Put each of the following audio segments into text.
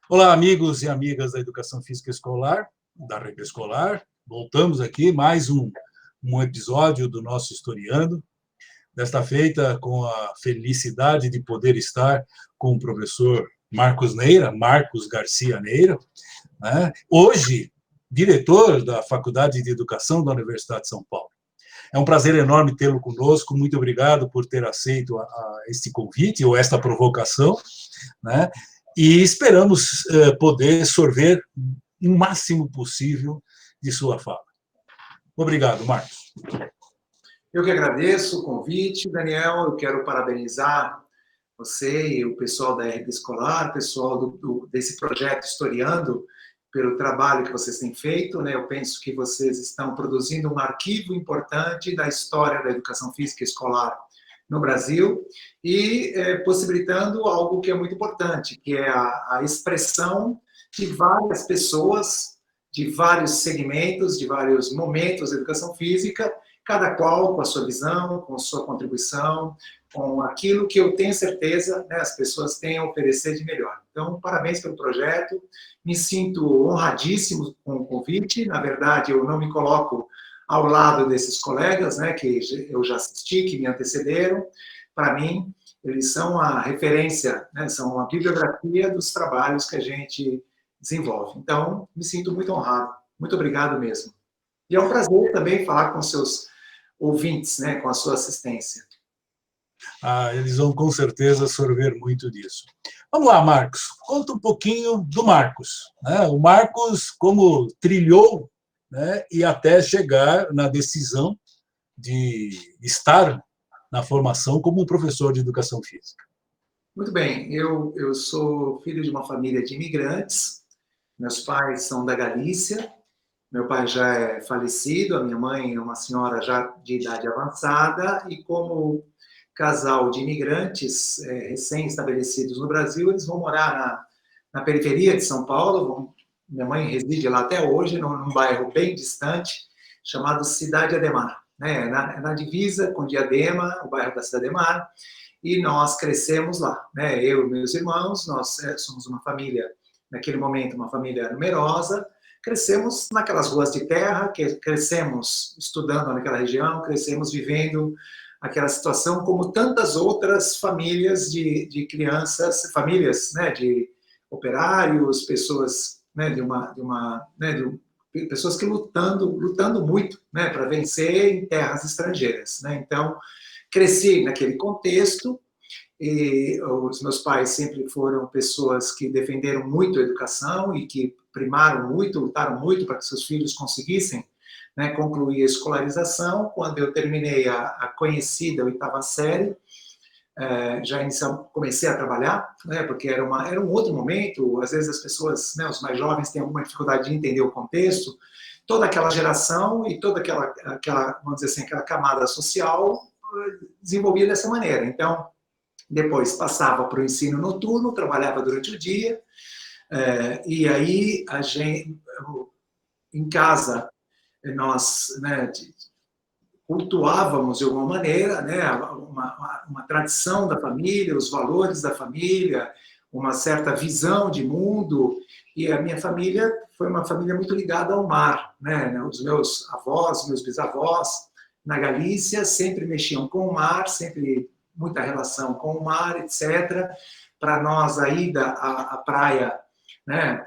Olá, amigos e amigas da Educação Física Escolar, da Rede Escolar. Voltamos aqui, mais um episódio do nosso Historiando. Desta feita, com a felicidade de poder estar com o professor Marcos Garcia Neira, né? Hoje, diretor da Faculdade de Educação da Universidade de São Paulo. É um prazer enorme tê-lo conosco. Muito obrigado por ter aceito este convite ou esta provocação, né? E esperamos poder sorver o máximo possível de sua fala. Obrigado, Marcos. Eu que agradeço o convite, Daniel. Eu quero parabenizar você e o pessoal da RD Escolar, o pessoal desse projeto Historiando, pelo trabalho que vocês têm feito, né? Eu penso que vocês estão produzindo um arquivo importante da história da educação física escolar no Brasil e possibilitando algo que é muito importante, que é a expressão de várias pessoas, de vários segmentos, de vários momentos da educação física, cada qual com a sua visão, com a sua contribuição, com aquilo que eu tenho certeza, né, as pessoas têm a oferecer de melhor. Então, parabéns pelo projeto, me sinto honradíssimo com o convite, na verdade, eu não me coloco ao lado desses colegas, né, que eu já assisti, que me antecederam. Para mim, eles são a referência, né, são a bibliografia dos trabalhos que a gente desenvolve. Então, me sinto muito honrado. Muito obrigado mesmo. E é um prazer também falar com seus ouvintes, né, com a sua assistência. Eles vão com certeza sorver muito disso. Vamos lá, Marcos. Conta um pouquinho do Marcos, né? O Marcos, como trilhou, né, e até chegar na decisão de estar na formação como um professor de educação física. Muito bem. Eu sou filho de uma família de imigrantes. Meus pais são da Galícia. Meu pai já é falecido, a minha mãe é uma senhora já de idade avançada, e como casal de imigrantes recém-estabelecidos no Brasil, eles vão morar na periferia de São Paulo. Minha mãe reside lá até hoje, num bairro bem distante, chamado Cidade Ademar, né? Na divisa com Diadema, o bairro da Cidade Ademar, e nós crescemos lá, né? Eu e meus irmãos, nós somos uma família, naquele momento, uma família numerosa. Crescemos naquelas ruas de terra, crescemos estudando naquela região, crescemos vivendo aquela situação como tantas outras famílias de crianças, famílias, né, de operários, pessoas, né, pessoas que lutando muito, né, para vencer em terras estrangeiras, né? Então, cresci naquele contexto. E os meus pais sempre foram pessoas que defenderam muito a educação e que primaram muito, lutaram muito para que seus filhos conseguissem, né, concluir a escolarização. Quando eu terminei a conhecida oitava série, comecei a trabalhar, né, porque era um outro momento. Às vezes as pessoas, né, os mais jovens, têm alguma dificuldade de entender o contexto. Toda aquela geração e toda aquela vamos dizer assim, aquela camada social desenvolvia dessa maneira. Então, depois passava para o ensino noturno, trabalhava durante o dia, e aí a gente, em casa, nós, né, cultuávamos de alguma maneira, né, uma tradição da família, os valores da família, uma certa visão de mundo, e a minha família foi uma família muito ligada ao mar, né? Os meus avós, meus bisavós, na Galícia, sempre mexiam com o mar, sempre muita relação com o mar, etc. Para nós, a ida à praia, né,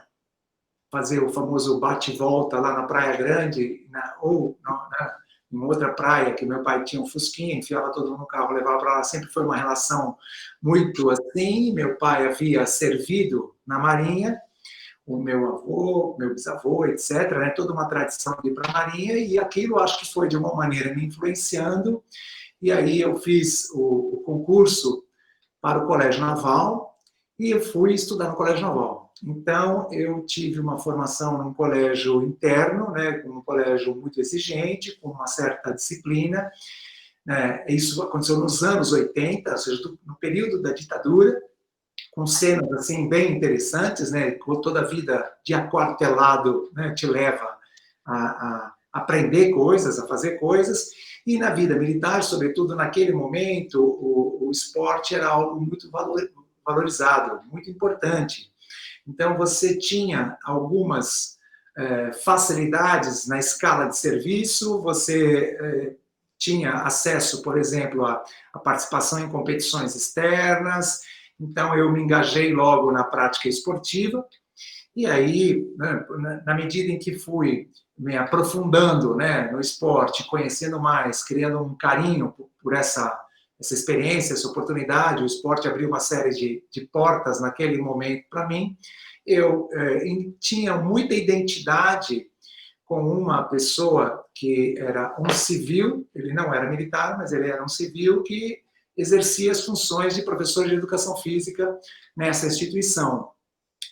fazer o famoso bate-volta lá na Praia Grande, em outra praia, que meu pai tinha um fusquinha, enfiava todo mundo no carro, levava para lá, sempre foi uma relação muito assim. Meu pai havia servido na Marinha, o meu avô, meu bisavô, etc., né, toda uma tradição de ir para a Marinha, e aquilo acho que foi, de uma maneira, me influenciando. E aí eu fiz o concurso para o Colégio Naval e eu fui estudar no Colégio Naval. Então, eu tive uma formação num colégio interno, né, um colégio muito exigente, com uma certa disciplina. Isso aconteceu nos anos 80, ou seja, no período da ditadura, com cenas assim, bem interessantes, né, toda a vida de aquartelado, né, te leva a aprender coisas, a fazer coisas. E na vida militar, sobretudo naquele momento, o esporte era algo muito valorizado, muito importante. Então, você tinha algumas facilidades na escala de serviço, você tinha acesso, por exemplo, à participação em competições externas. Então, eu me engajei logo na prática esportiva. E aí, né, na medida em que fui me aprofundando, né, no esporte, conhecendo mais, criando um carinho por essa experiência, essa oportunidade, o esporte abriu uma série de portas naquele momento para mim. Eu tinha muita identidade com uma pessoa que era um civil, ele não era militar, mas ele era um civil que exercia as funções de professor de educação física nessa instituição.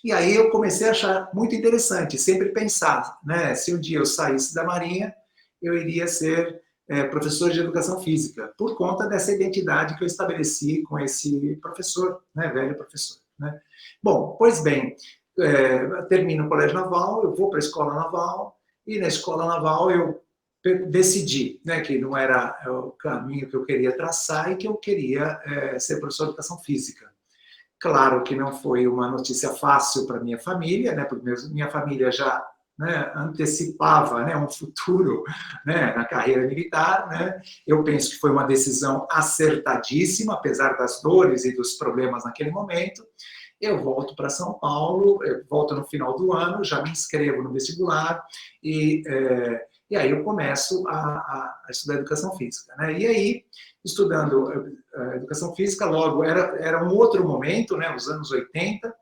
E aí eu comecei a achar muito interessante, sempre pensar, né, se um dia eu saísse da Marinha, eu iria ser professor de educação física, por conta dessa identidade que eu estabeleci com esse professor, né, velho professor. Né? Bom, pois bem, termino o colégio naval, eu vou para a escola naval, e na escola naval eu decidi, né, que não era o caminho que eu queria traçar e que eu queria ser professor de educação física. Claro que não foi uma notícia fácil para minha família, né, porque minha família já, né, antecipava, né, um futuro, né, na carreira militar. Né. Eu penso que foi uma decisão acertadíssima, apesar das dores e dos problemas naquele momento. Eu volto para São Paulo, eu volto no final do ano, já me inscrevo no vestibular e aí eu começo a estudar educação física. Né? E aí, estudando educação física, logo era um outro momento, né, os anos 80,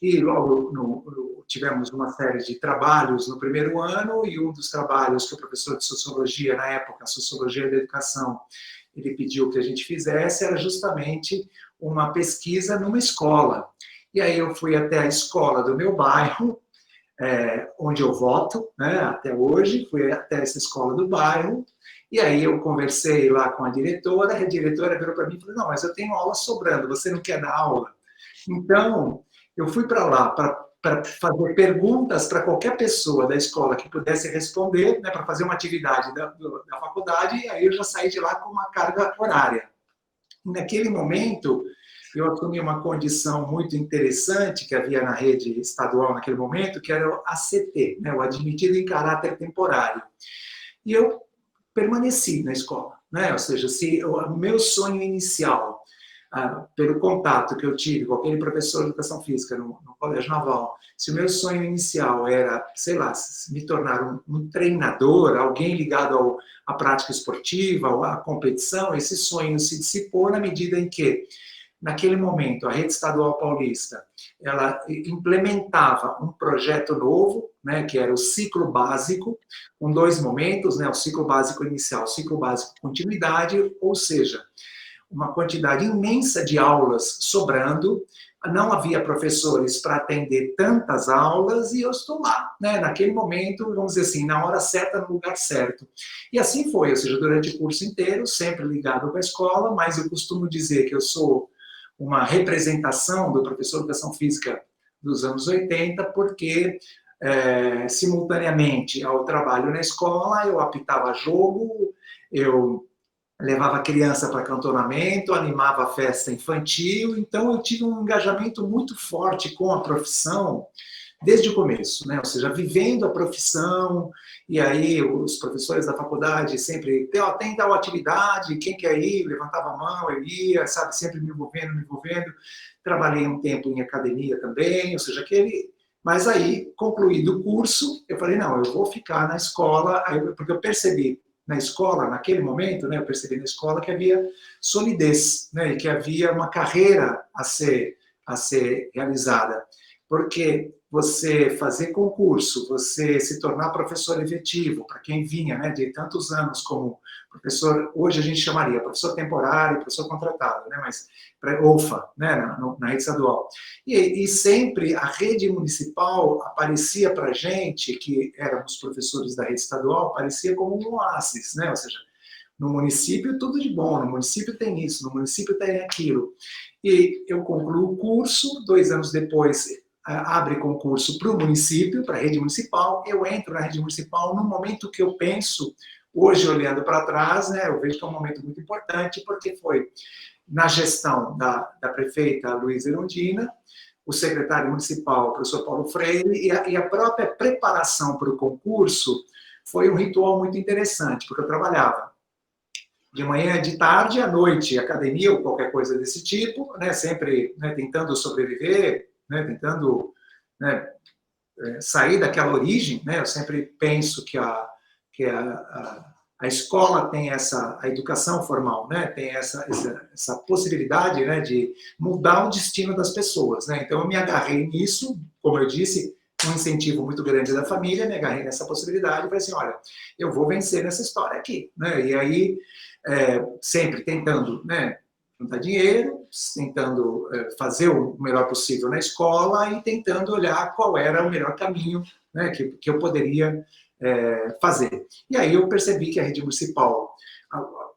e logo tivemos uma série de trabalhos no primeiro ano, e um dos trabalhos que o professor de sociologia, na época, Sociologia da Educação, ele pediu que a gente fizesse, era justamente uma pesquisa numa escola. E aí eu fui até a escola do meu bairro, onde eu voto, né, até hoje, fui até essa escola do bairro, e aí eu conversei lá com a diretora virou para mim e falou, não, mas eu tenho aula sobrando, você não quer dar aula? Então, eu fui para lá para fazer perguntas para qualquer pessoa da escola que pudesse responder, né, para fazer uma atividade da faculdade, e aí eu já saí de lá com uma carga horária. E naquele momento, eu assumi uma condição muito interessante que havia na rede estadual naquele momento, que era o ACT, né, o Admitido em Caráter Temporário. E eu permaneci na escola, né? Ou seja, se o meu sonho inicial, pelo contato que eu tive com aquele professor de educação física no Colégio Naval, se o meu sonho inicial era, sei lá, me tornar um treinador, alguém ligado à prática esportiva, à competição, esse sonho se dissipou na medida em que, naquele momento, a Rede Estadual Paulista, ela implementava um projeto novo, né, que era o ciclo básico, com dois momentos, né, o ciclo básico inicial, o ciclo básico continuidade, ou seja, uma quantidade imensa de aulas sobrando, não havia professores para atender tantas aulas, e eu estou lá, né, naquele momento, vamos dizer assim, na hora certa, no lugar certo. E assim foi, ou seja, durante o curso inteiro, sempre ligado com a escola, mas eu costumo dizer que eu sou uma representação do professor de educação física dos anos 80, porque, simultaneamente ao trabalho na escola, eu apitava jogo, eu levava criança para cantonamento, animava a festa infantil, então eu tive um engajamento muito forte com a profissão desde o começo, né? Ou seja, vivendo a profissão, e aí os professores da faculdade sempre, tem tal atividade, quem quer ir? Levantava a mão, eu ia, sabe, sempre me envolvendo. Trabalhei um tempo em academia também, ou seja, mas aí, concluído o curso, eu falei, não, eu vou ficar na escola, porque eu percebi na escola, naquele momento, né, eu percebi na escola que havia solidez, né, e que havia uma carreira a ser realizada. Porque você fazer concurso, você se tornar professor efetivo, para quem vinha, né, de tantos anos como professor, hoje a gente chamaria professor temporário, professor contratado, né, mas OFA, né, na rede estadual. E sempre a rede municipal aparecia para a gente, que éramos professores da rede estadual, aparecia como um oásis, né, ou seja, no município tudo de bom, no município tem isso, no município tem aquilo. E eu concluo o curso, 2 anos depois abre concurso para o município, para a rede municipal, eu entro na rede municipal no momento que eu penso, hoje olhando para trás, né, eu vejo que é um momento muito importante, porque foi na gestão da prefeita Luísa Erundina, o secretário municipal, o professor Paulo Freire, e a própria preparação para o concurso foi um ritual muito interessante, porque eu trabalhava de manhã, de tarde, à noite, academia ou qualquer coisa desse tipo, né, sempre, né, tentando sobreviver, né, tentando, né, sair daquela origem, né, eu sempre penso que a escola tem a educação formal, né, tem essa possibilidade, né, de mudar o destino das pessoas, né, então eu me agarrei nisso, como eu disse, um incentivo muito grande da família, me agarrei nessa possibilidade e falei assim, olha, eu vou vencer nessa história aqui, né, e aí sempre tentando, né, juntar dinheiro, tentando fazer o melhor possível na escola e tentando olhar qual era o melhor caminho, né, que eu poderia fazer. E aí eu percebi que a rede municipal,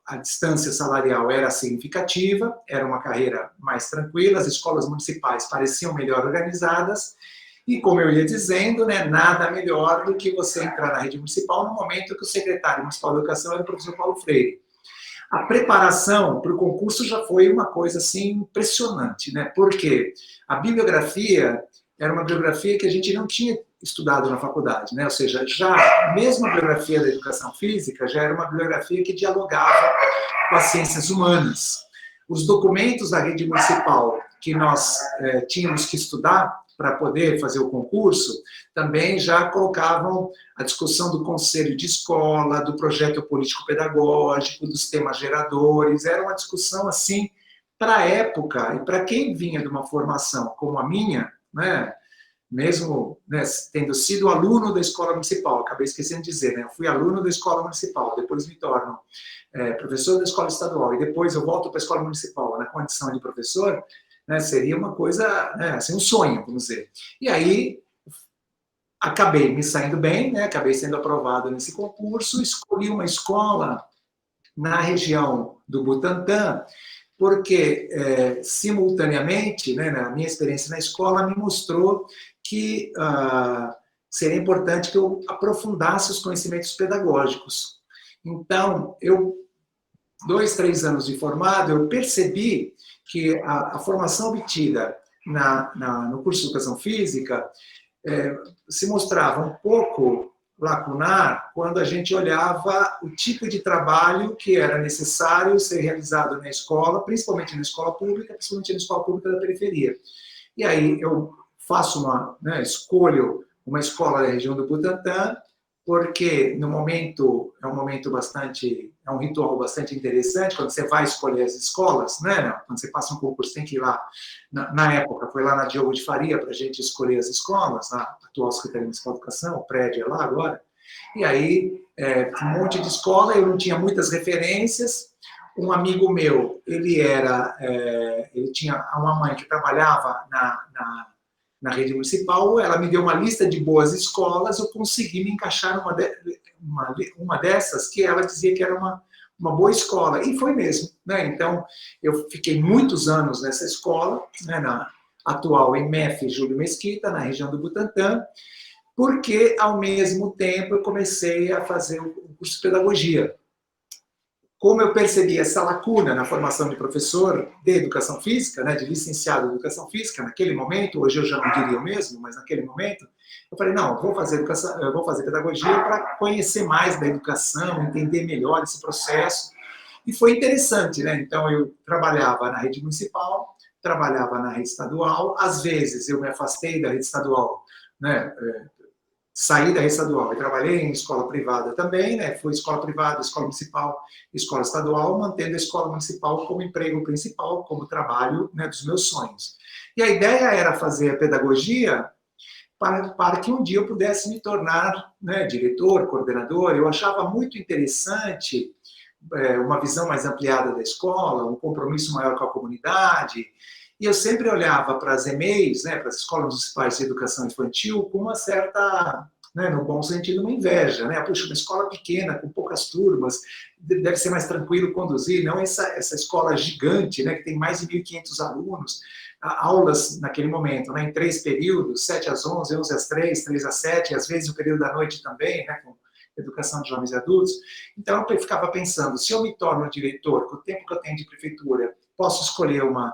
a distância salarial era significativa, era uma carreira mais tranquila, as escolas municipais pareciam melhor organizadas, e como eu ia dizendo, né, nada melhor do que você entrar na rede municipal no momento que o secretário municipal de educação era o professor Paulo Freire. A preparação para o concurso já foi uma coisa assim impressionante, né? Porque a bibliografia era uma bibliografia que a gente não tinha estudado na faculdade, né? Ou seja, já mesmo a bibliografia da educação física já era uma bibliografia que dialogava com as ciências humanas. Os documentos da rede municipal que nós tínhamos que estudar para poder fazer o concurso, também já colocavam a discussão do conselho de escola, do projeto político-pedagógico, dos temas geradores, era uma discussão, assim, para a época, e para quem vinha de uma formação como a minha, né, mesmo, né, tendo sido aluno da escola municipal, acabei esquecendo de dizer, né, eu fui aluno da escola municipal, depois me torno professor da escola estadual, e depois eu volto para a escola municipal na condição de professor, né, seria uma coisa, né, assim, um sonho, vamos dizer. E aí, acabei me saindo bem, né, acabei sendo aprovado nesse concurso, escolhi uma escola na região do Butantã, porque, simultaneamente, né, na minha experiência na escola, me mostrou que seria importante que eu aprofundasse os conhecimentos pedagógicos. Então, 2, 3 anos de formado, eu percebi que a formação obtida no curso de Educação Física se mostrava um pouco lacunar quando a gente olhava o tipo de trabalho que era necessário ser realizado na escola, principalmente na escola pública, principalmente na escola pública da periferia. E aí eu faço escolho uma escola da região do Butantã, porque no momento, é um ritual bastante interessante, quando você vai escolher as escolas, né? Quando você passa um concurso, tem que ir lá, na época, foi lá na Diogo de Faria para a gente escolher as escolas, na atual Secretaria Municipal de Educação, o prédio é lá agora, e aí, um monte de escola, eu não tinha muitas referências, um amigo meu, ele tinha uma mãe que trabalhava na rede municipal, ela me deu uma lista de boas escolas, eu consegui me encaixar numa dessas que ela dizia que era uma boa escola, e foi mesmo, né? Então, eu fiquei muitos anos nessa escola, né, na atual EMF Júlio Mesquita, na região do Butantã, porque, ao mesmo tempo, eu comecei a fazer o curso de pedagogia. Como eu percebi essa lacuna na formação de professor de educação física, né, de licenciado em educação física, naquele momento, hoje eu já não diria o mesmo, mas naquele momento, eu falei, não, eu vou fazer pedagogia para conhecer mais da educação, entender melhor esse processo. E foi interessante, né? Então, eu trabalhava na rede municipal, trabalhava na rede estadual, às vezes eu me afastei da rede estadual, né? Saí da rede estadual e trabalhei em escola privada também, né? Fui escola privada, escola municipal, escola estadual, mantendo a escola municipal como emprego principal, como trabalho, né, dos meus sonhos. E a ideia era fazer a pedagogia para que um dia eu pudesse me tornar, né, diretor, coordenador. Eu achava muito interessante uma visão mais ampliada da escola, um compromisso maior com a comunidade. E eu sempre olhava para as EMEIs, né, para as escolas municipais de educação infantil, com uma certa, né, no bom sentido, uma inveja. Né? Puxa, uma escola pequena, com poucas turmas, deve ser mais tranquilo conduzir, não essa escola gigante, né, que tem mais de 1.500 alunos, aulas naquele momento, né, em 3 períodos, 7 às 11, 11 às 3, 3 às 7, às vezes o período da noite também, né, com educação de jovens e adultos. Então, eu ficava pensando, se eu me torno diretor, com o tempo que eu tenho de prefeitura, posso escolher uma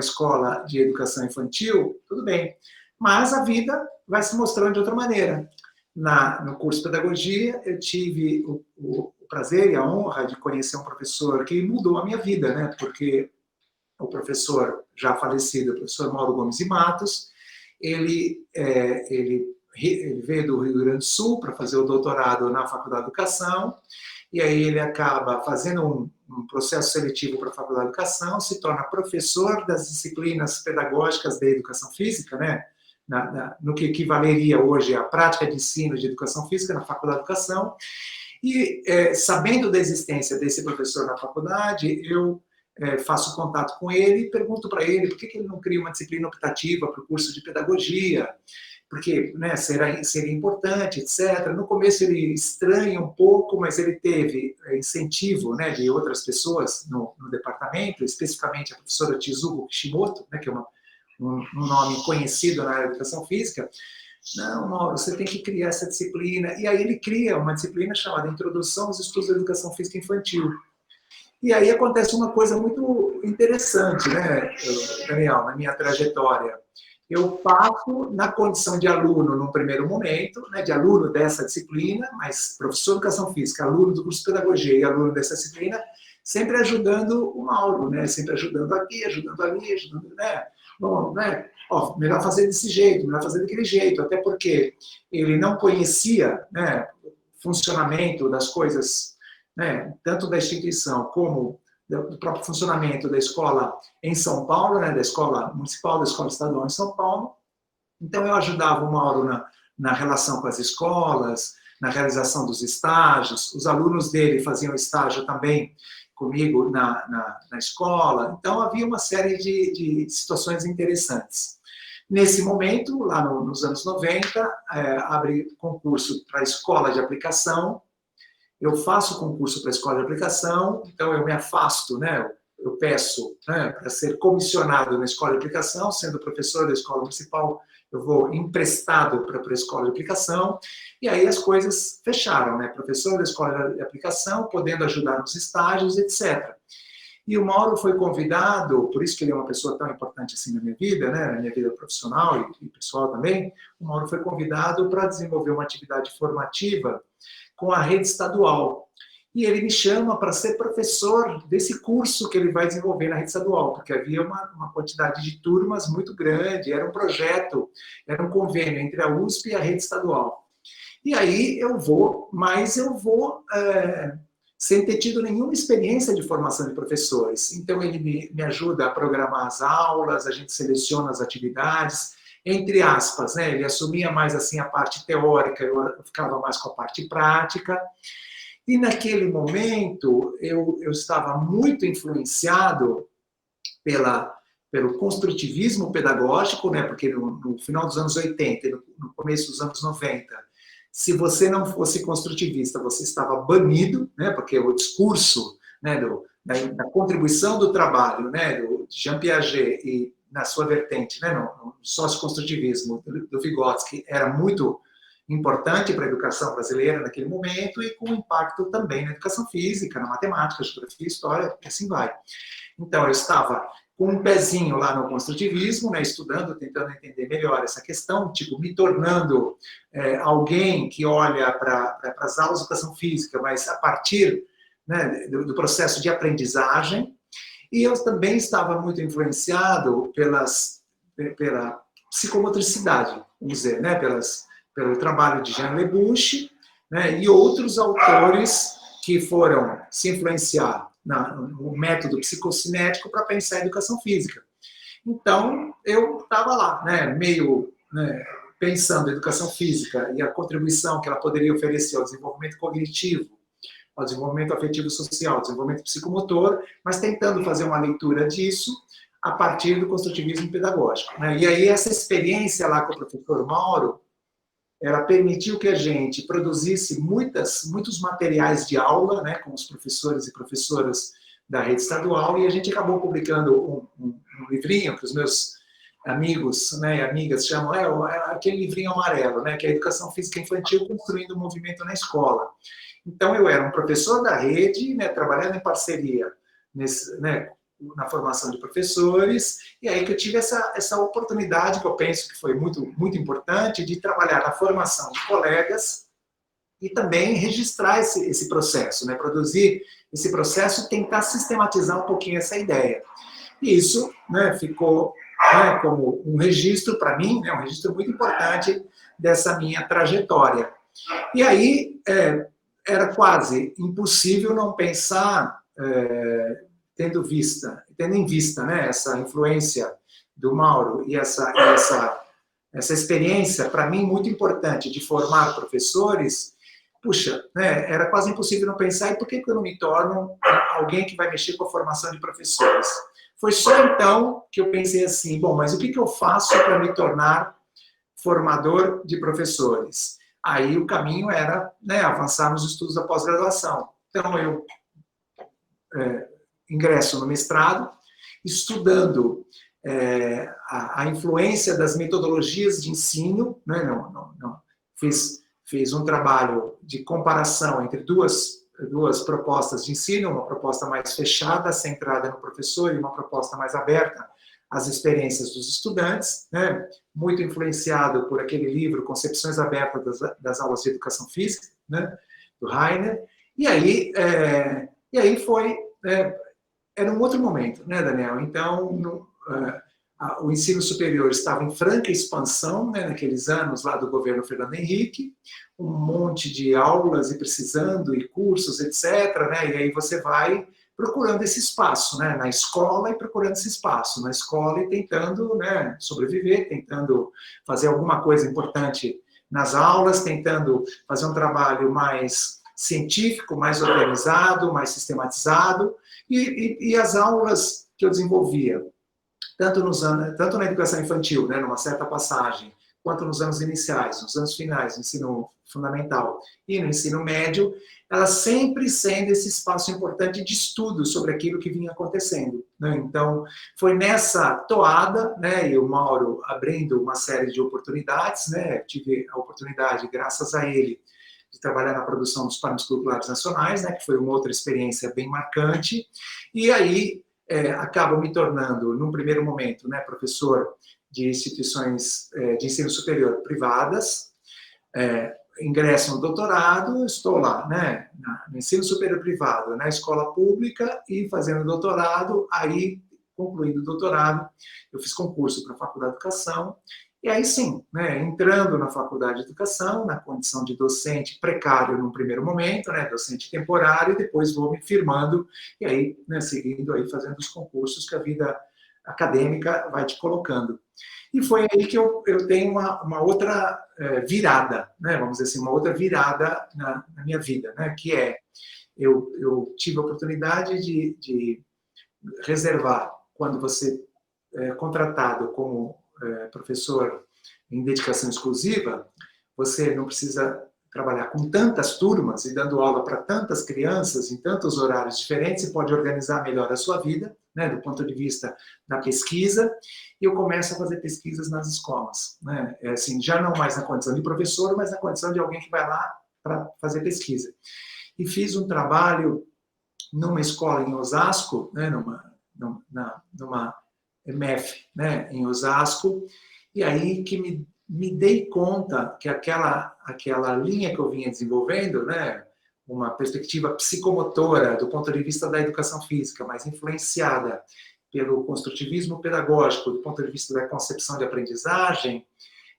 escola de educação infantil, tudo bem. Mas a vida vai se mostrando de outra maneira. No curso de pedagogia, eu tive o prazer e a honra de conhecer um professor que mudou a minha vida, né? Porque o professor já falecido, o professor Mauro Gomes e Matos, ele veio do Rio Grande do Sul para fazer o doutorado na Faculdade de Educação, e aí ele acaba fazendo um processo seletivo para a Faculdade de Educação, se torna professor das disciplinas pedagógicas da educação física, né? No que equivaleria hoje à prática de ensino de educação física na Faculdade de Educação. E, sabendo da existência desse professor na faculdade, eu faço contato com ele e pergunto para ele por que ele não cria uma disciplina optativa para o curso de pedagogia, porque, né, seria importante, etc. No começo ele estranha um pouco, mas ele teve incentivo, né, de outras pessoas no departamento, especificamente a professora Chizuko Kishimoto, né, que é um nome conhecido na área de educação física. Não, Mauro, você tem que criar essa disciplina. E aí ele cria uma disciplina chamada Introdução aos Estudos da Educação Física Infantil. E aí acontece uma coisa muito interessante, né, Daniel, na minha trajetória. Eu passo na condição de aluno num primeiro momento, né, de aluno dessa disciplina, mas professor de educação física, aluno do curso de pedagogia e aluno dessa disciplina, sempre ajudando o Mauro, né, sempre ajudando aqui, ajudando ali, ajudando, né, bom, né, ó, melhor fazer desse jeito, melhor fazer daquele jeito, até porque ele não conhecia, né, o funcionamento das coisas, né, tanto da instituição como do próprio funcionamento da escola em São Paulo, né, da escola municipal, da escola estadual em São Paulo. Então, eu ajudava o Mauro na relação com as escolas, na realização dos estágios, os alunos dele faziam estágio também comigo na escola. Então, havia uma série de situações interessantes. Nesse momento, lá nos anos 90, abre concurso para a escola de aplicação. Eu faço concurso para a escola de aplicação, então eu me afasto, né? Eu peço, né, para ser comissionado na escola de aplicação, sendo professor da escola municipal, eu vou emprestado para a escola de aplicação, e aí as coisas fecharam, né? Professor da escola de aplicação, podendo ajudar nos estágios, etc. E o Mauro foi convidado, por isso que ele é uma pessoa tão importante assim na minha vida, né, na minha vida profissional e pessoal também, o Mauro foi convidado para desenvolver uma atividade formativa com a rede estadual. E ele me chama para ser professor desse curso que ele vai desenvolver na rede estadual, porque havia uma quantidade de turmas muito grande, era um projeto, era um convênio entre a USP e a rede estadual. E aí eu vou, mas eu vou sem ter tido nenhuma experiência de formação de professores. Então ele me ajuda a programar as aulas, a gente seleciona as atividades, entre aspas, né? Ele assumia mais assim a parte teórica, eu ficava mais com a parte prática. E naquele momento eu estava muito influenciado pelo construtivismo pedagógico, né? Porque no final dos anos 80 e no começo dos anos 90, se você não fosse construtivista, você estava banido, né? Porque o discurso, né, da contribuição do trabalho, né, do Jean Piaget e na sua vertente, né, no socioconstrutivismo do Vygotsky, era muito importante para a educação brasileira naquele momento e com impacto também na educação física, na matemática, geografia, história, e assim vai. Então, eu estava com um pezinho lá no construtivismo, né, estudando, tentando entender melhor essa questão, tipo, me tornando alguém que olha para as aulas de educação física, mas a partir, né, do processo de aprendizagem. E eu também estava muito influenciado pela psicomotricidade, vamos dizer, né? Pelo trabalho de Jean Lebouche, né? E outros autores que foram se influenciar no método psicocinético para pensar a educação física. Então, eu estava lá, né? Meio, né, pensando a educação física e a contribuição que ela poderia oferecer ao desenvolvimento cognitivo, ao desenvolvimento afetivo social, ao desenvolvimento psicomotor, mas tentando fazer uma leitura disso a partir do construtivismo pedagógico, né? E aí essa experiência lá com o professor Mauro, ela permitiu que a gente produzisse muitos materiais de aula, né, com os professores e professoras da rede estadual, e a gente acabou publicando um livrinho que os meus amigos, né, e amigas chamam, aquele livrinho amarelo, né, que é a Educação Física Infantil construindo um movimento na escola. Então, eu era um professor da rede, né, trabalhando em parceria na formação de professores, e aí que eu tive essa oportunidade, que eu penso que foi muito, muito importante, de trabalhar na formação de colegas e também registrar esse processo, né? Produzir esse processo e tentar sistematizar um pouquinho essa ideia. E isso, né, ficou, né, como um registro para mim, né, um registro muito importante dessa minha trajetória. E aí era quase impossível não pensar, tendo em vista, né, essa influência do Mauro e essa experiência, para mim, muito importante de formar professores. Puxa, né, era quase impossível não pensar, e por que eu não me torno alguém que vai mexer com a formação de professores? Foi só então que eu pensei assim, bom, mas o que eu faço para me tornar formador de professores? Aí o caminho era, né, avançar nos estudos da pós-graduação. Então eu ingresso no mestrado, estudando a influência das metodologias de ensino, né, fiz um trabalho de comparação entre duas propostas de ensino, uma proposta mais fechada, centrada no professor, e uma proposta mais aberta às experiências dos estudantes, né? Muito influenciado por aquele livro Concepções Abertas das Aulas de Educação Física, né? Do Rainer. E aí foi... era um outro momento, né, Daniel? Então, o ensino superior estava em franca expansão, né, naqueles anos lá do governo Fernando Henrique, um monte de aulas e precisando, e cursos, etc., né, e aí você vai procurando esse espaço, né, na escola, e procurando esse espaço na escola e tentando, né, sobreviver, tentando fazer alguma coisa importante nas aulas, tentando fazer um trabalho mais científico, mais organizado, mais sistematizado, e as aulas que eu desenvolvia, tanto na educação infantil, né, numa certa passagem, quanto nos anos iniciais, nos anos finais, no ensino fundamental e no ensino médio, ela sempre sendo esse espaço importante de estudo sobre aquilo que vinha acontecendo, né? Então, foi nessa toada, né, e o Mauro abrindo uma série de oportunidades, né, tive a oportunidade, graças a ele, de trabalhar na produção dos Prêmios Curriculares Nacionais, né, que foi uma outra experiência bem marcante, e aí acabo me tornando, num primeiro momento, né, professor de instituições de ensino superior privadas, ingresso no doutorado, estou lá, né, no ensino superior privado, na escola pública, e fazendo doutorado. Aí, concluindo o doutorado, eu fiz concurso para a Faculdade de Educação, e aí sim, né, entrando na Faculdade de Educação, na condição de docente precário num primeiro momento, né, docente temporário, e depois vou me firmando, e aí, né, seguindo aí, fazendo os concursos que a vida acadêmica vai te colocando. E foi aí que eu tenho uma outra virada, né, vamos dizer assim, uma outra virada na minha vida, né, que eu tive a oportunidade de reservar, quando você é contratado como professor em dedicação exclusiva, você não precisa trabalhar com tantas turmas e dando aula para tantas crianças em tantos horários diferentes, você pode organizar melhor a sua vida, né, do ponto de vista da pesquisa, e eu começo a fazer pesquisas nas escolas, né, assim, já não mais na condição de professor, mas na condição de alguém que vai lá para fazer pesquisa. E fiz um trabalho numa escola em Osasco, né, numa EMEF, né, em Osasco, e aí que me dei conta que aquela linha que eu vinha desenvolvendo, né, uma perspectiva psicomotora do ponto de vista da educação física, mas influenciada pelo construtivismo pedagógico do ponto de vista da concepção de aprendizagem,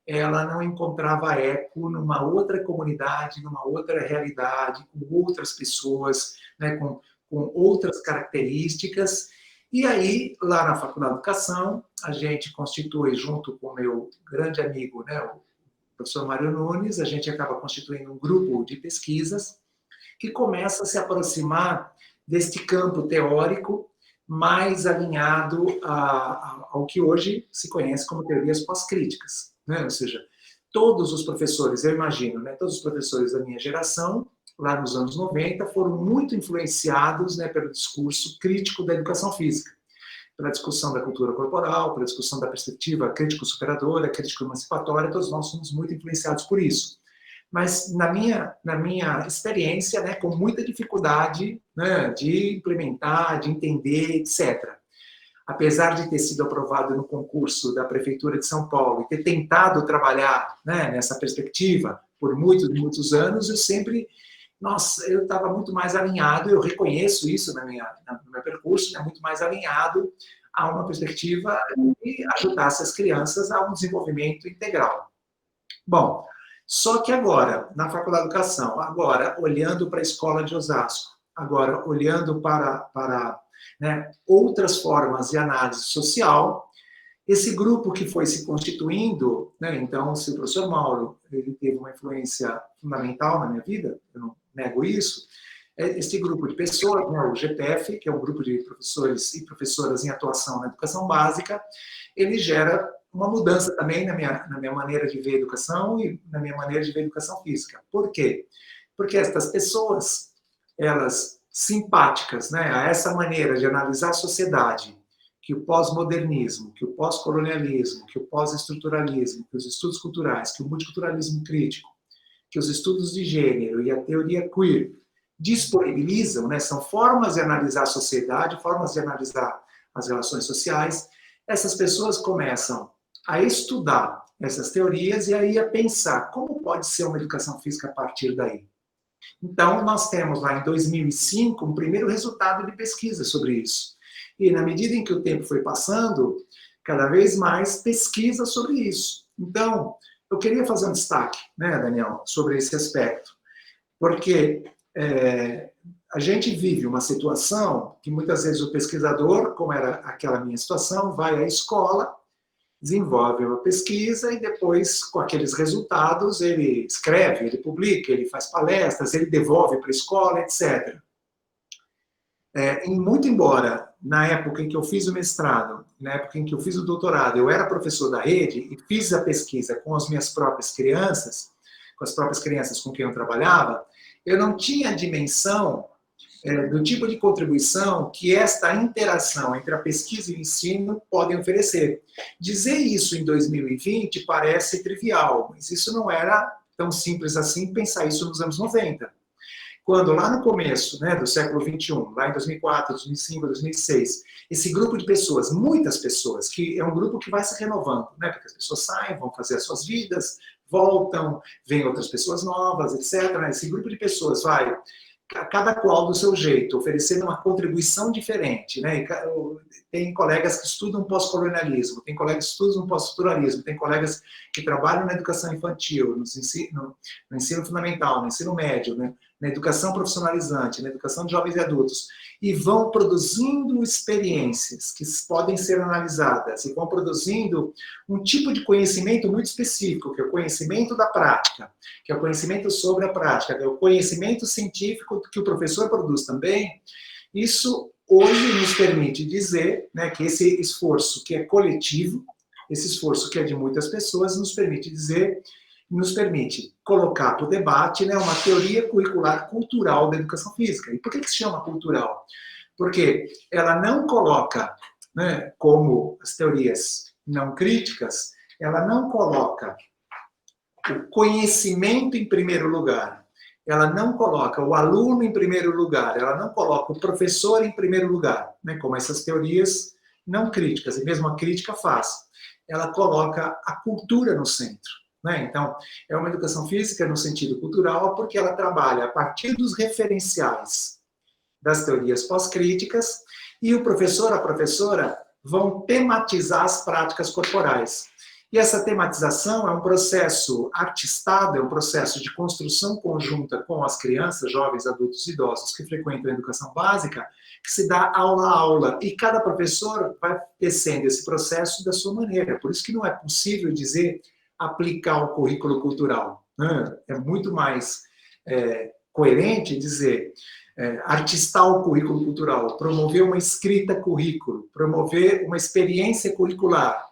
ela não encontrava eco numa outra comunidade, numa outra realidade, com outras pessoas, né, com outras características. E aí, lá na Faculdade de Educação, a gente constitui, junto com o meu grande amigo, né, o professor Mário Nunes, a gente acaba constituindo um grupo de pesquisas que começa a se aproximar deste campo teórico mais alinhado ao que hoje se conhece como teorias pós-críticas, né? Ou seja, todos os professores, eu imagino, né, todos os professores da minha geração, lá nos anos 90, foram muito influenciados, né, pelo discurso crítico da educação física, pela discussão da cultura corporal, pela discussão da perspectiva crítico-superadora, crítico-emancipatória. Todos nós somos muito influenciados por isso. Mas, na minha experiência, né, com muita dificuldade, né, de implementar, de entender, etc. apesar de ter sido aprovado no concurso da Prefeitura de São Paulo e ter tentado trabalhar, né, nessa perspectiva por muitos anos, eu sempre, nossa, eu estava muito mais alinhado, eu reconheço isso no meu percurso, né, muito mais alinhado a uma perspectiva que ajudasse as crianças a um desenvolvimento integral. Bom, só que agora, na Faculdade de Educação, agora olhando para a Escola de Osasco, agora olhando para né, outras formas de análise social, esse grupo que foi se constituindo, né, então, se o professor Mauro ele teve uma influência fundamental na minha vida, eu não nego isso, esse grupo de pessoas, né, o GPF, que é um grupo de professores e professoras em atuação na educação básica, ele gera uma mudança também na minha maneira de ver a educação e na minha maneira de ver a educação física. Por quê? Porque estas pessoas, elas simpáticas, né, a essa maneira de analisar a sociedade, que o pós-modernismo, que o pós-colonialismo, que o pós-estruturalismo, que os estudos culturais, que o multiculturalismo crítico, que os estudos de gênero e a teoria queer disponibilizam, né, são formas de analisar a sociedade, formas de analisar as relações sociais. Essas pessoas começam a estudar essas teorias e aí a pensar como pode ser uma educação física a partir daí. Então, nós temos lá em 2005 um primeiro resultado de pesquisa sobre isso. E na medida em que o tempo foi passando, cada vez mais pesquisa sobre isso. Então, eu queria fazer um destaque, né, Daniel, sobre esse aspecto, porque a gente vive uma situação que muitas vezes o pesquisador, como era aquela minha situação, vai à escola, desenvolve uma pesquisa e depois, com aqueles resultados, ele escreve, ele publica, ele faz palestras, ele devolve para a escola, etc. Muito embora, na época em que eu fiz o mestrado, na época em que eu fiz o doutorado, eu era professor da rede e fiz a pesquisa com as minhas próprias crianças, com as próprias crianças com quem eu trabalhava, eu não tinha a dimensão do tipo de contribuição que esta interação entre a pesquisa e o ensino podem oferecer. Dizer isso em 2020 parece trivial, mas isso não era tão simples assim pensar isso nos anos 90. Quando lá no começo, né, do século XXI, lá em 2004, 2005, 2006, esse grupo de pessoas, muitas pessoas, que é um grupo que vai se renovando, né, porque as pessoas saem, vão fazer as suas vidas, voltam, vêm outras pessoas novas, etc. Esse grupo de pessoas vai, cada qual do seu jeito, oferecendo uma contribuição diferente, né? Tem colegas que estudam pós-colonialismo, tem colegas que estudam pós-estruturalismo, tem colegas que trabalham na educação infantil, no ensino fundamental, no ensino médio, né? Na educação profissionalizante, na educação de jovens e adultos, e vão produzindo experiências que podem ser analisadas, e vão produzindo um tipo de conhecimento muito específico, que é o conhecimento da prática, que é o conhecimento sobre a prática, que é o conhecimento científico que o professor produz também. Isso hoje nos permite dizer, né, que esse esforço que é coletivo, esse esforço que é de muitas pessoas, nos permite dizer, nos permite colocar para o debate, né, uma teoria curricular cultural da educação física. E por que se chama cultural? Porque ela não coloca, né, como as teorias não críticas, ela não coloca o conhecimento em primeiro lugar, ela não coloca o aluno em primeiro lugar, ela não coloca o professor em primeiro lugar, né, como essas teorias não críticas, e mesmo a crítica faz. Ela coloca a cultura no centro. Né? Então, é uma educação física no sentido cultural, porque ela trabalha a partir dos referenciais das teorias pós-críticas, e o professor, a professora, vão tematizar as práticas corporais. E essa tematização é um processo artistado, é um processo de construção conjunta com as crianças, jovens, adultos e idosos que frequentam a educação básica, que se dá aula a aula. E cada professor vai tecendo esse processo da sua maneira. Por isso que não é possível dizer aplicar o currículo cultural. Né? É muito mais coerente dizer artistar o currículo cultural, promover uma escrita currículo, promover uma experiência curricular,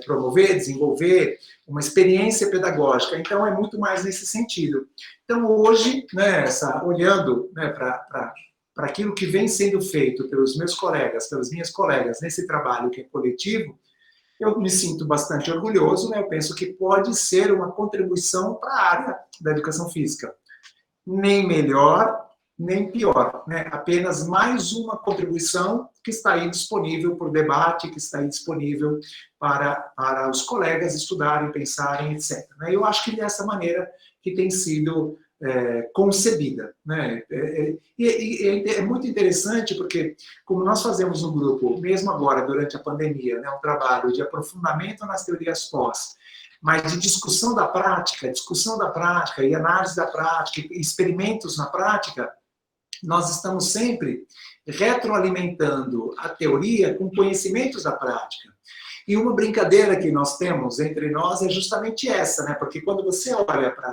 promover, desenvolver uma experiência pedagógica. Então, é muito mais nesse sentido. Então, hoje, né, olhando, né, para aquilo que vem sendo feito pelos meus colegas, pelas minhas colegas, nesse trabalho que é coletivo, eu me sinto bastante orgulhoso, né? Eu penso que pode ser uma contribuição para a área da educação física. Nem melhor, nem pior, né? Apenas mais uma contribuição que está aí disponível para o debate, que está aí disponível para os colegas estudarem, pensarem, etc. Eu acho que dessa maneira que tem sido concebida. Né? É muito interessante porque, como nós fazemos no grupo, mesmo agora, durante a pandemia, né, um trabalho de aprofundamento nas teorias pós, mas de discussão da prática e análise da prática, experimentos na prática, nós estamos sempre retroalimentando a teoria com conhecimentos da prática. E uma brincadeira que nós temos entre nós é justamente essa, né? Porque quando você olha para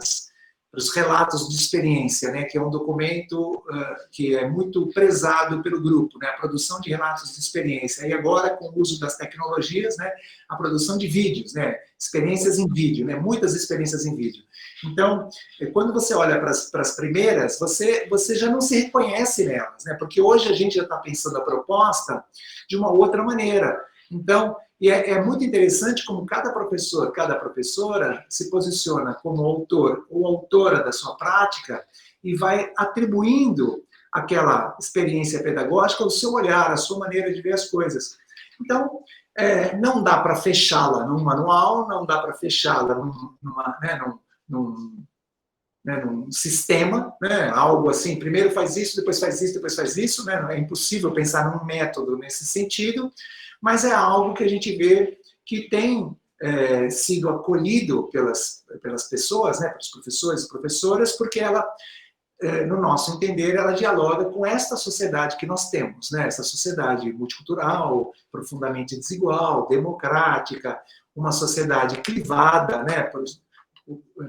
os relatos de experiência, né, que é um documento que é muito prezado pelo grupo, né, a produção de relatos de experiência, e agora com o uso das tecnologias, né, a produção de vídeos, né, experiências em vídeo, né, muitas experiências em vídeo. Então, quando você olha para as primeiras, você já não se reconhece nelas, né, porque hoje a gente já está pensando a proposta de uma outra maneira. Então, e é muito interessante como cada professor, cada professora se posiciona como autor ou autora da sua prática e vai atribuindo àquela experiência pedagógica o seu olhar, a sua maneira de ver as coisas. Então, não dá para fechá-la num manual, não dá para fechá-la num sistema, né? Algo assim, primeiro faz isso, depois faz isso, né? É impossível pensar num método nesse sentido, mas é algo que a gente vê que tem sido acolhido pelas pessoas, né? Pelos professores e professoras, porque ela, no nosso entender, ela dialoga com esta sociedade que nós temos, né? Essa sociedade multicultural, profundamente desigual, democrática, uma sociedade privada, né?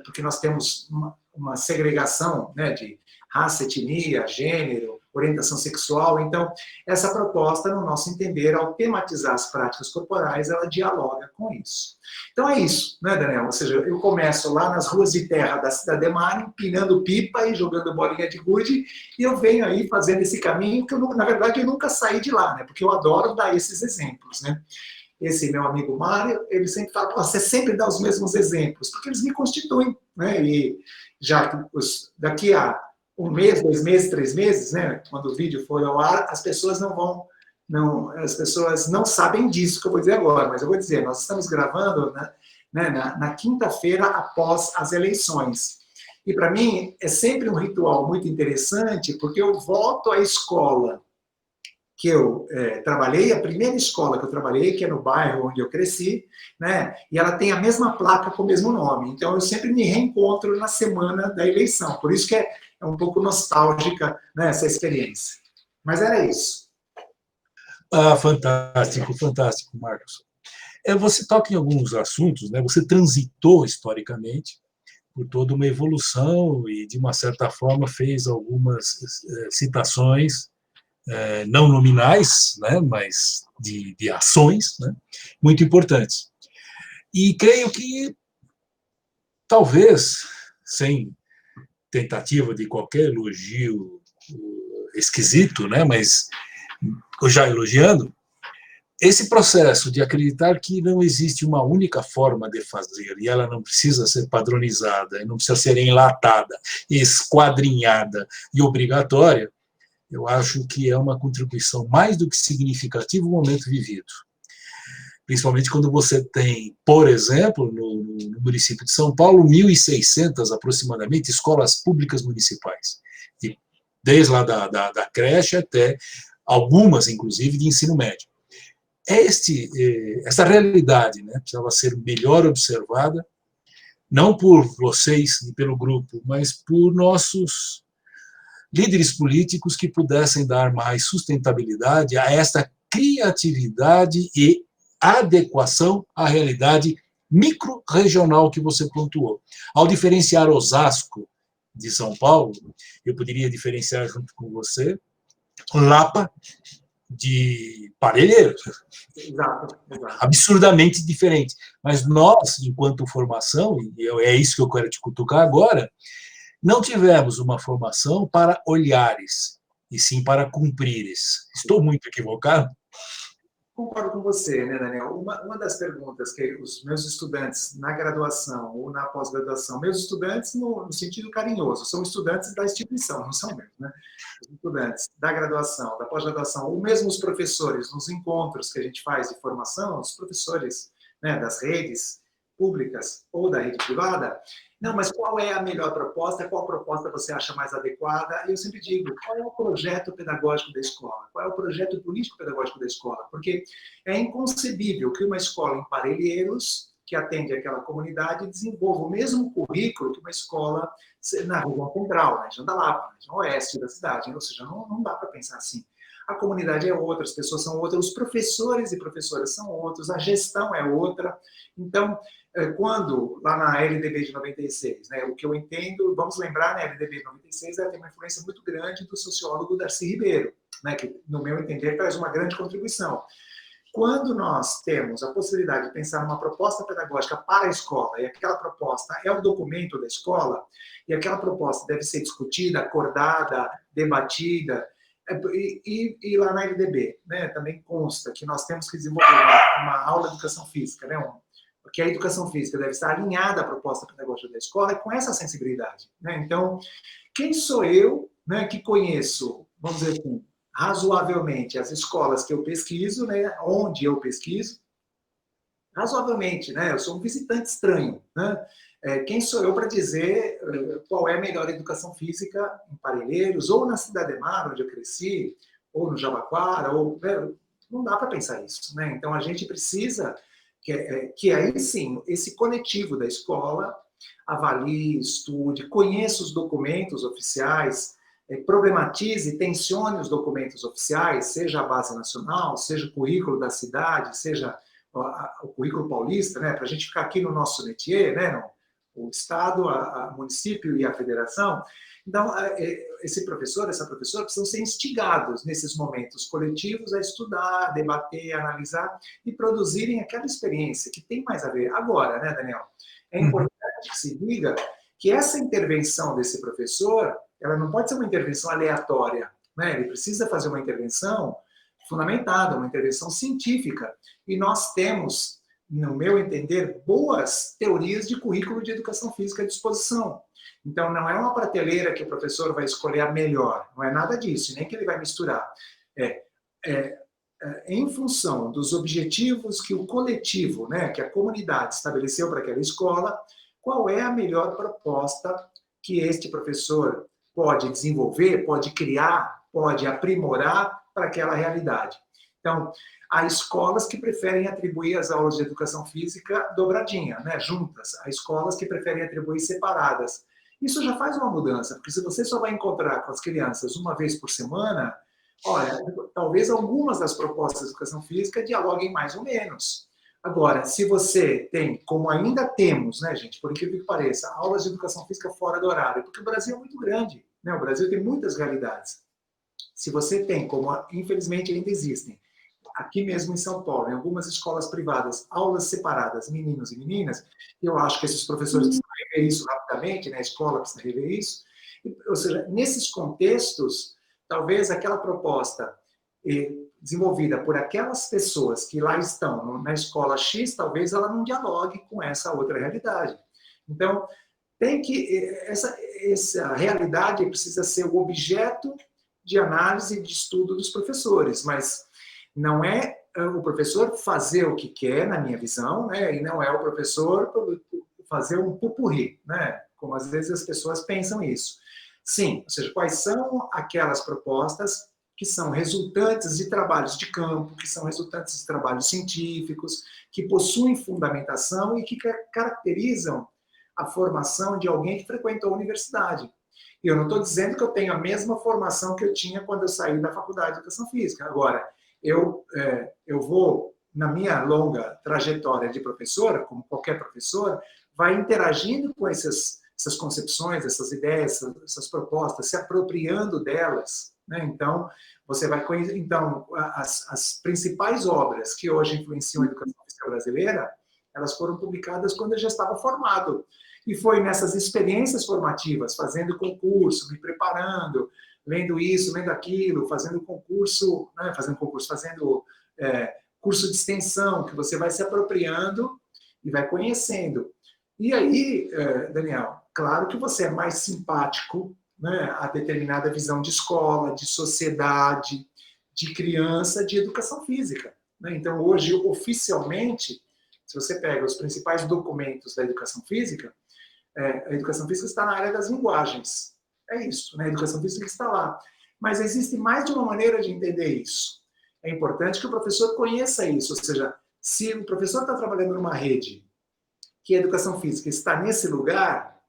Porque nós temos uma segregação, né, de raça, etnia, gênero, orientação sexual. Então, essa proposta, no nosso entender, ao tematizar as práticas corporais, ela dialoga com isso. Então é isso, né, Daniel? Ou seja, eu começo lá nas ruas de terra da cidade de Mário, empinando pipa e jogando bolinha de gude, e eu venho aí fazendo esse caminho que, na verdade, eu nunca saí de lá, né? Porque eu adoro dar esses exemplos, né? Esse meu amigo Mário, ele sempre fala, você sempre dá os mesmos exemplos, porque eles me constituem, né? E já daqui a 1 mês, 2 meses, 3 meses, né? Quando o vídeo for ao ar, as pessoas as pessoas não sabem disso que eu vou dizer agora, mas eu vou dizer, nós estamos gravando, né, na quinta-feira após as eleições. E para mim é sempre um ritual muito interessante, porque eu volto à escola que eu trabalhei, a primeira escola que eu trabalhei, que é no bairro onde eu cresci, né? E ela tem a mesma placa com o mesmo nome. Então, eu sempre me reencontro na semana da eleição. Por isso que é um pouco nostálgica, né, essa experiência. Mas era isso. Ah, fantástico, fantástico, Marcos. Você toca em alguns assuntos, né? Você transitou historicamente por toda uma evolução e, de uma certa forma, fez algumas citações não nominais, né, mas de ações, né, muito importantes. E creio que, talvez, sem tentativa de qualquer elogio esquisito, né, mas já elogiando, esse processo de acreditar que não existe uma única forma de fazer e ela não precisa ser padronizada, não precisa ser enlatada, esquadrinhada e obrigatória, eu acho que é uma contribuição mais do que significativa no momento vivido. Principalmente quando você tem, por exemplo, no município de São Paulo, 1.600 aproximadamente escolas públicas municipais, desde lá da creche até algumas, inclusive, de ensino médio. Essa realidade, né, precisava ser melhor observada, não por vocês e pelo grupo, mas por nossos líderes políticos que pudessem dar mais sustentabilidade a esta criatividade e adequação à realidade micro-regional que você pontuou. Ao diferenciar Osasco de São Paulo, eu poderia diferenciar junto com você Lapa de Parelheiros. Exato. Absurdamente diferente. Mas nós, enquanto formação, e é isso que eu quero te cutucar agora, não tivemos uma formação para olhares, e sim para cumprires. Estou muito equivocado? concordo com você, né, Daniel? Uma das perguntas que os meus estudantes na graduação ou na pós-graduação, meus estudantes no sentido carinhoso, são estudantes da instituição, não são meus, né? Os estudantes da graduação, da pós-graduação, ou mesmo os professores, nos encontros que a gente faz de formação, os professores, né, das redes públicas ou da rede privada, não, mas qual é a melhor proposta? Qual proposta você acha mais adequada? Eu sempre digo, qual é o projeto pedagógico da escola? Qual é o projeto político-pedagógico da escola? Porque é inconcebível que uma escola em Parelheiros, que atende aquela comunidade, desenvolva o mesmo currículo que uma escola na região central, na região da Lapa, na região oeste da cidade. Ou seja, não dá para pensar assim. A comunidade é outra, as pessoas são outras, os professores e professoras são outros, a gestão é outra. Então, quando, lá na LDB de 96, né, o que eu entendo, vamos lembrar, na LDB de 96, ela tem uma influência muito grande do sociólogo Darcy Ribeiro, né, que, no meu entender, traz uma grande contribuição. Quando nós temos a possibilidade de pensar numa proposta pedagógica para a escola, e aquela proposta é o documento da escola, e aquela proposta deve ser discutida, acordada, debatida, e lá na LDB, né, também consta que nós temos que desenvolver uma aula de educação física, né, porque a educação física deve estar alinhada à proposta pedagógica da escola e com essa sensibilidade. Né? Então, quem sou eu, né, que conheço, vamos dizer assim, razoavelmente as escolas que eu pesquiso, né, onde eu pesquiso, razoavelmente, né, eu sou um visitante estranho, né? Quem sou eu para dizer qual é a melhor educação física em Parelheiros, ou na Cidade Ademar, onde eu cresci, ou no Jabaquara, ou, não dá para pensar isso. Né? Então, a gente precisa que aí sim, esse coletivo da escola avalie, estude, conheça os documentos oficiais, problematize, tensione os documentos oficiais, seja a base nacional, seja o currículo da cidade, seja o currículo paulista, né, para a gente ficar aqui no nosso métier, né, o Estado, o município e a federação. Então, esse professor, essa professora precisam ser instigados nesses momentos coletivos a estudar, debater, analisar e produzirem aquela experiência que tem mais a ver. Agora, né, Daniel, é importante que se diga que essa intervenção desse professor, ela não pode ser uma intervenção aleatória, né? Ele precisa fazer uma intervenção fundamentada, uma intervenção científica. E nós temos, no meu entender, boas teorias de currículo de educação física à disposição. Então, não é uma prateleira que o professor vai escolher a melhor, não é nada disso, nem que ele vai misturar. Em função dos objetivos que o coletivo, né, que a comunidade estabeleceu para aquela escola, qual é a melhor proposta que este professor pode desenvolver, pode criar, pode aprimorar para aquela realidade. Então, há escolas que preferem atribuir as aulas de educação física dobradinha, né, juntas. Há escolas que preferem atribuir separadas. Isso já faz uma mudança, porque se você só vai encontrar com as crianças uma vez por semana, olha, talvez algumas das propostas de educação física dialoguem mais ou menos. Agora, se você tem, como ainda temos, né, gente, por incrível que pareça, aulas de educação física fora do horário, porque o Brasil é muito grande, né, o Brasil tem muitas realidades. Se você tem, como infelizmente ainda existem, aqui mesmo em São Paulo, em algumas escolas privadas, aulas separadas, meninos e meninas, eu acho que esses professores precisam rever isso rapidamente, né, a escola precisa rever isso. Ou seja, nesses contextos, talvez aquela proposta desenvolvida por aquelas pessoas que lá estão na escola X, talvez ela não dialogue com essa outra realidade. Então, tem que essa realidade precisa ser o objeto de análise e de estudo dos professores, mas não é o professor fazer o que quer, na minha visão, né, e não é o professor fazer um pupurri, né, como às vezes as pessoas pensam isso. Sim, ou seja, quais são aquelas propostas que são resultantes de trabalhos de campo, que são resultantes de trabalhos científicos, que possuem fundamentação e que caracterizam a formação de alguém que frequentou a universidade. E eu não estou dizendo que eu tenho a mesma formação que eu tinha quando eu saí da faculdade de educação física. Agora, eu vou, na minha longa trajetória de professora, como qualquer professor, vai interagindo com essas concepções, essas ideias, essas propostas, se apropriando delas, né? Então, você vai conhecer, então, as principais obras que hoje influenciam a educação física brasileira, elas foram publicadas quando eu já estava formado. E foi nessas experiências formativas, fazendo concurso, me preparando, lendo isso, lendo aquilo, fazendo concurso, né, fazendo curso de extensão, que você vai se apropriando e vai conhecendo. E aí, Daniel, claro que você é mais simpático, né, a determinada visão de escola, de sociedade, de criança, de educação física. Né? Então, hoje, oficialmente, se você pega os principais documentos da educação física, a educação física está na área das linguagens. É isso, né? A educação física está lá. Mas existe mais de uma maneira de entender isso. É importante que o professor conheça isso, ou seja, se o professor está trabalhando numa rede que a educação física está nesse lugar,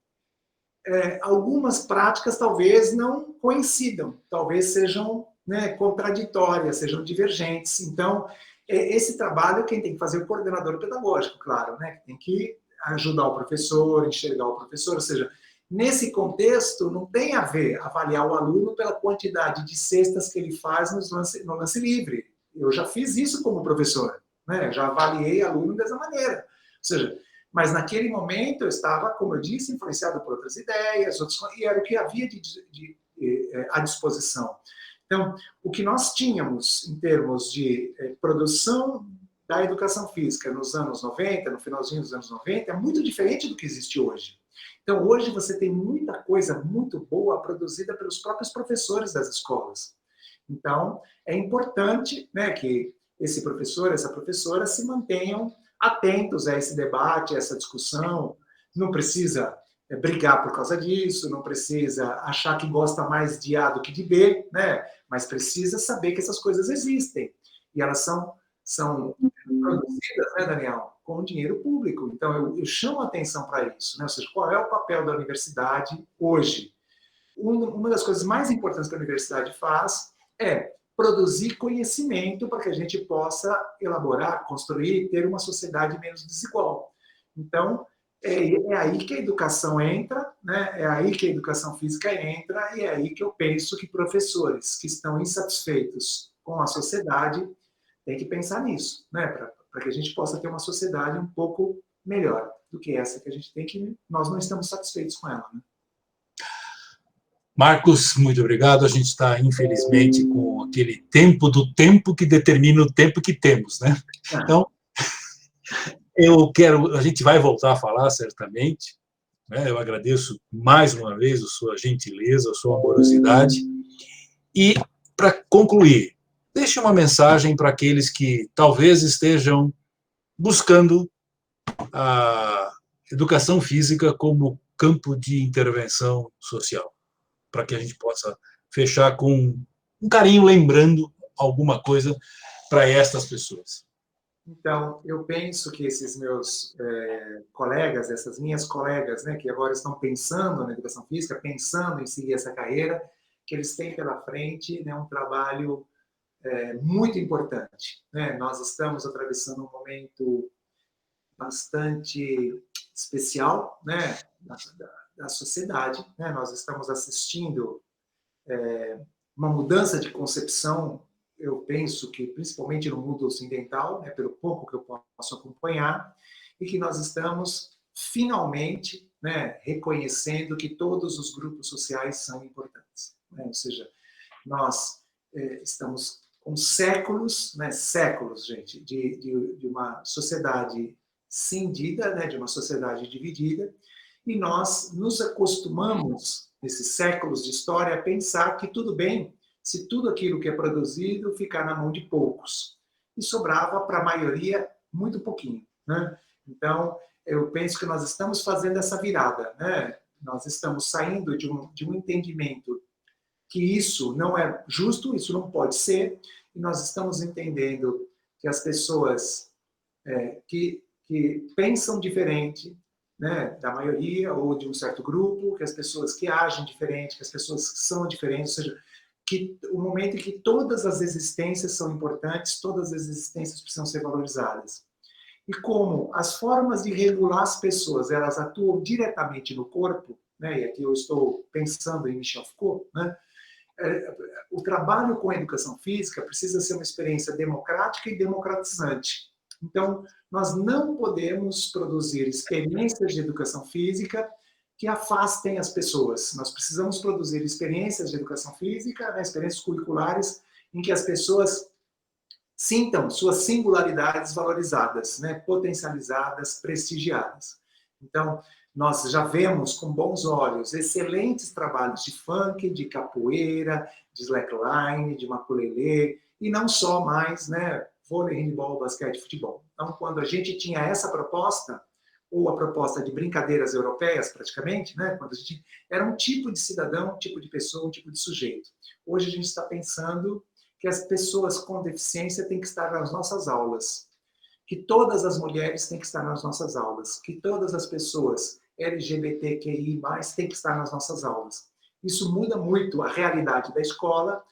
algumas práticas talvez não coincidam, talvez sejam, né, contraditórias, sejam divergentes. Então, esse trabalho quem tem que fazer é o coordenador pedagógico, claro, né, que tem que ajudar o professor, enxergar o professor, ou seja, nesse contexto não tem a ver avaliar o aluno pela quantidade de cestas que ele faz no lance livre. Eu já fiz isso como professor, né, já avaliei aluno dessa maneira. Ou seja, mas naquele momento eu estava, como eu disse, influenciado por outras ideias, e era o que havia à disposição. Então, o que nós tínhamos em termos de produção da educação física nos anos 90, no finalzinho dos anos 90, é muito diferente do que existe hoje. Então, hoje você tem muita coisa muito boa produzida pelos próprios professores das escolas. Então, é importante, né, que esse professor, essa professora se mantenham atentos a esse debate, a essa discussão. Não precisa brigar por causa disso, não precisa achar que gosta mais de A do que de B, né? Mas precisa saber que essas coisas existem. E elas são produzidas, né, Daniel, com dinheiro público. Então, eu chamo a atenção para isso. Né? Ou seja, qual é o papel da universidade hoje? Uma das coisas mais importantes que a universidade faz é produzir conhecimento para que a gente possa elaborar, construir, ter uma sociedade menos desigual. Então, é aí que a educação entra, né? É aí que a educação física entra, e é aí que eu penso que professores que estão insatisfeitos com a sociedade têm que pensar nisso, né? Para que a gente possa ter uma sociedade um pouco melhor do que essa que a gente tem, que nós não estamos satisfeitos com ela. Né? Marcos, muito obrigado. A gente está, infelizmente, com aquele tempo do tempo que determina o tempo que temos, né? Então, a gente vai voltar a falar, certamente. Né? Eu agradeço mais uma vez a sua gentileza, a sua amorosidade. E, para concluir, deixe uma mensagem para aqueles que talvez estejam buscando a educação física como campo de intervenção social, para que a gente possa fechar com um carinho, lembrando alguma coisa para estas pessoas. Então, eu penso que esses meus colegas, essas minhas colegas, né, que agora estão pensando na educação física, pensando em seguir essa carreira, que eles têm pela frente, né, um trabalho muito importante. Né? Nós estamos atravessando um momento bastante especial, né, da sociedade. Né? Nós estamos assistindo uma mudança de concepção, eu penso que principalmente no mundo ocidental, né, pelo pouco que eu posso acompanhar, e que nós estamos finalmente, né, reconhecendo que todos os grupos sociais são importantes. Né? Ou seja, nós estamos com séculos, né, séculos, gente, de uma sociedade cindida, né, de uma sociedade dividida, e nós nos acostumamos, nesses séculos de história, a pensar que tudo bem se tudo aquilo que é produzido ficar na mão de poucos. E sobrava para a maioria muito pouquinho. Né? Então, eu penso que nós estamos fazendo essa virada. Né? Nós estamos saindo de um entendimento que isso não é justo, isso não pode ser, e nós estamos entendendo que as pessoas que pensam diferente, né, da maioria ou de um certo grupo, que as pessoas que agem diferente, que as pessoas que são diferentes, ou seja, que o momento em que todas as existências são importantes, todas as existências precisam ser valorizadas. E como as formas de regular as pessoas, elas atuam diretamente no corpo, né, e aqui eu estou pensando em Michel Foucault, né, o trabalho com a educação física precisa ser uma experiência democrática e democratizante. Então, nós não podemos produzir experiências de educação física que afastem as pessoas. Nós precisamos produzir experiências de educação física, né, experiências curriculares, em que as pessoas sintam suas singularidades valorizadas, né? Potencializadas, prestigiadas. Então, nós já vemos com bons olhos excelentes trabalhos de funk, de capoeira, de slackline, de maculelê, e não só mais, né, vôlei, handebol, basquete, futebol. Então, quando a gente tinha essa proposta, ou a proposta de brincadeiras europeias, praticamente, né, quando a gente era um tipo de cidadão, um tipo de pessoa, um tipo de sujeito. Hoje a gente está pensando que as pessoas com deficiência têm que estar nas nossas aulas, que todas as mulheres têm que estar nas nossas aulas, que todas as pessoas LGBTQI+, têm que estar nas nossas aulas. Isso muda muito a realidade da escola,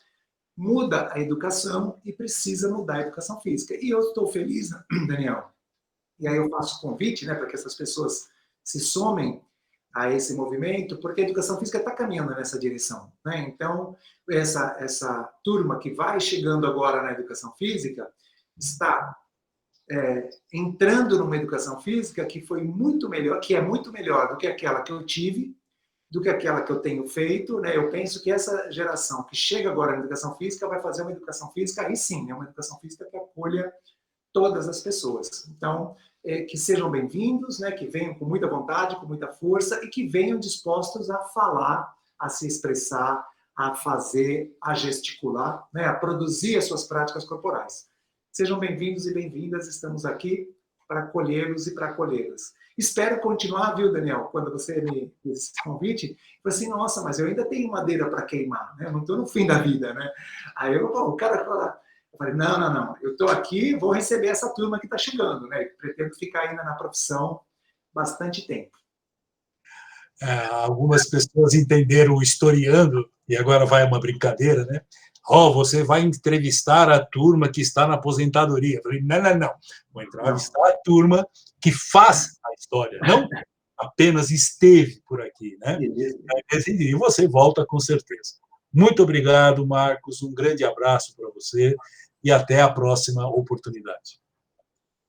muda a educação e precisa mudar a educação física. E eu estou feliz, Daniel, e aí eu faço convite, né, para que essas pessoas se somem a esse movimento, porque a educação física está caminhando nessa direção, né? Então, essa turma que vai chegando agora na educação física está entrando numa educação física que foi muito melhor, que é muito melhor do que aquela que eu tive, do que aquela que eu tenho feito, né? Eu penso que essa geração que chega agora na educação física vai fazer uma educação física, aí sim, é uma educação física que acolha todas as pessoas. Então, que sejam bem-vindos, né? Que venham com muita vontade, com muita força e que venham dispostos a falar, a se expressar, a fazer, a gesticular, né? A produzir as suas práticas corporais. Sejam bem-vindos e bem-vindas, estamos aqui para acolhê-los e para acolhê-las. Espero continuar, viu, Daniel, quando você me fez esse convite, eu falei assim, nossa, mas eu ainda tenho madeira para queimar, né? Eu não estou no fim da vida, né? Aí o cara fala, eu falei, não, eu estou aqui, vou receber essa turma que está chegando, né? Pretendo ficar ainda na profissão bastante tempo. Algumas pessoas entenderam o historiando, e agora vai uma brincadeira, né? Você vai entrevistar a turma que está na aposentadoria. Eu falei, não. Vou entrevistar a turma que faz a história, não apenas esteve por aqui, né? E você volta com certeza. Muito obrigado, Marcos, um grande abraço para você e até a próxima oportunidade.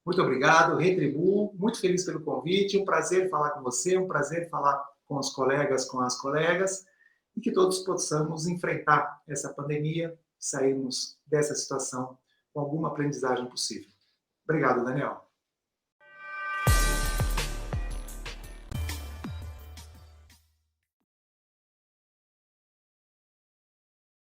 Muito obrigado, retribuo, muito feliz pelo convite, um prazer falar com você, um prazer falar com os colegas, com as colegas, e que todos possamos enfrentar essa pandemia, sairmos dessa situação com alguma aprendizagem possível. Obrigado, Daniel.